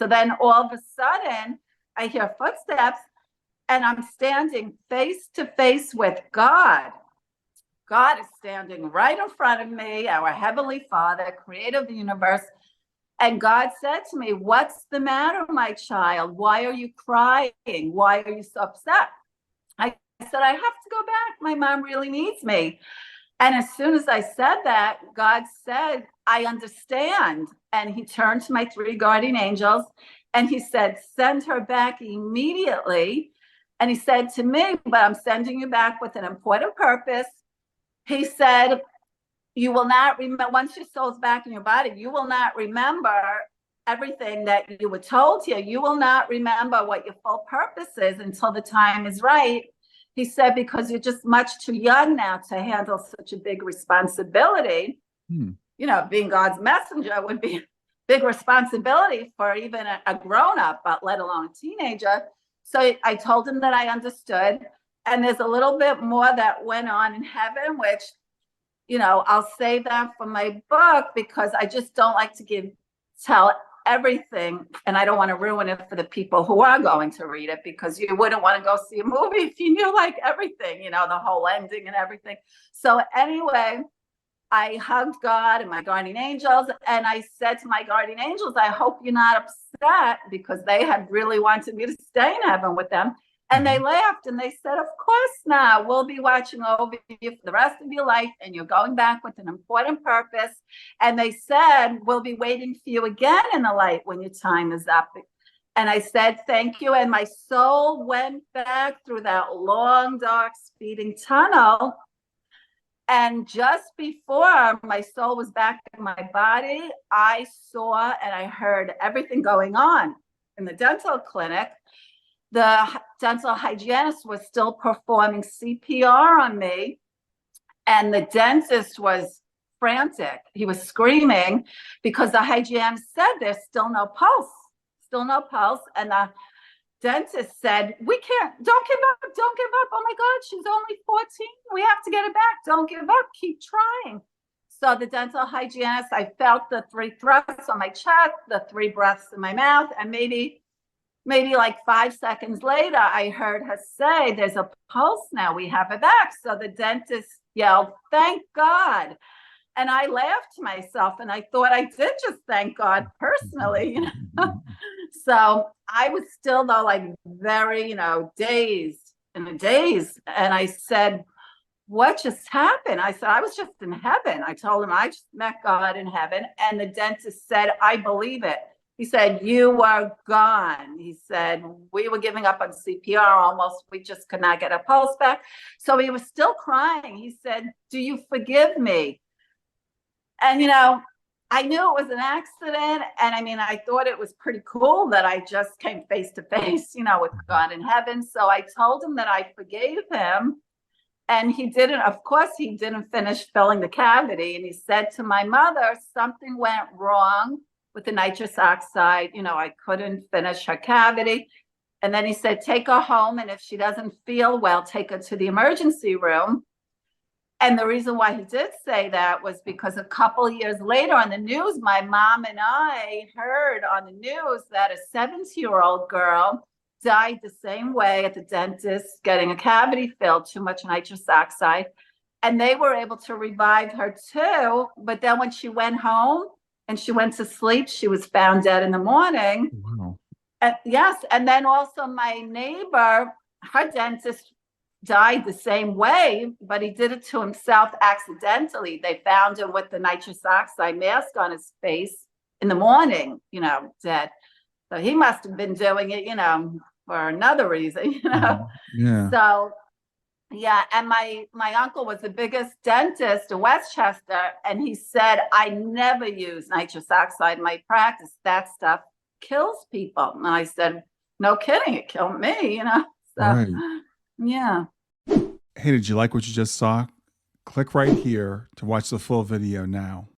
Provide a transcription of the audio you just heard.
So then all of a sudden, I hear footsteps and I'm standing face to face with God. God is standing right in front of me, our Heavenly Father, creator of the universe. And God said to me, "What's the matter, my child? Why are you crying? Why are you so upset?" I said, "I have to go back. My mom really needs me." And as soon as I said that, God said, "I understand." And he turned to my three guardian angels and he said, "Send her back immediately." And he said to me, "But I'm sending you back with an important purpose." He said, "You will not remember, once your soul's back in your body, you will not remember everything that you were told here. You will not remember what your full purpose is until the time is right." He said, "Because you're just much too young now to handle such a big responsibility." Being God's messenger would be a big responsibility for even a grown-up, but let alone a teenager. So I told him that I understood. And there's a little bit more that went on in heaven, which, I'll save that for my book because I just don't like to tell everything, and I don't want to ruin it for the people who are going to read it, because you wouldn't want to go see a movie if you knew like everything, the whole ending and everything. So anyway, I hugged God and my guardian angels, and I said to my guardian angels, "I hope you're not upset," because they had really wanted me to stay in heaven with them. And they laughed and they said, "Of course not. We'll be watching over you for the rest of your life, and you're going back with an important purpose." And they said, "We'll be waiting for you again in the light when your time is up." And I said, "Thank you." And my soul went back through that long, dark, speeding tunnel. And just before my soul was back in my body, I saw and I heard everything going on in the dental clinic. The dental hygienist was still performing CPR on me, and the dentist was frantic. He was screaming because the hygienist said there's still no pulse, still no pulse. And the dentist said, "We can't, don't give up, don't give up. Oh my God, she's only 14. We have to get her back. Don't give up, keep trying." So the dental hygienist, I felt the 3 thrusts on my chest, the 3 breaths in my mouth, and maybe like 5 seconds later, I heard her say, "There's a pulse now. We have her back." So the dentist yelled, "Thank God." And I laughed to myself and I thought I did just thank God personally. So I was still though like very, dazed in a daze. And I said, "What just happened?" I said, "I was just in heaven." I told him I just met God in heaven. And the dentist said, "I believe it." He said, "You were gone." He said, "We were giving up on CPR almost. We just could not get a pulse back." So he was still crying. He said, "Do you forgive me?" And, I knew it was an accident. And I mean, I thought it was pretty cool that I just came face to face, with God in heaven. So I told him that I forgave him. And he didn't, of course, he didn't finish filling the cavity. And he said to my mother, something went wrong with the nitrous oxide. I couldn't finish her cavity. And then he said, "Take her home. And if she doesn't feel well, take her to the emergency room." And the reason why he did say that was because a couple of years later on the news, my mom and I heard on the news that a 70-year-old girl died the same way at the dentist, getting a cavity filled, too much nitrous oxide. And they were able to revive her too. But then when she went home and she went to sleep, she was found dead in the morning. Wow. Yes. And then also my neighbor, her dentist died the same way, but he did it to himself accidentally. They found him with the nitrous oxide mask on his face in the morning, dead. So he must have been doing it, for another reason, Yeah. So yeah, and my uncle was the biggest dentist in Westchester, and he said, "I never use nitrous oxide in my practice. That stuff kills people." And I said, "No kidding, it killed me." So Right. yeah. Hey, did you like what you just saw? Click right here to watch the full video now.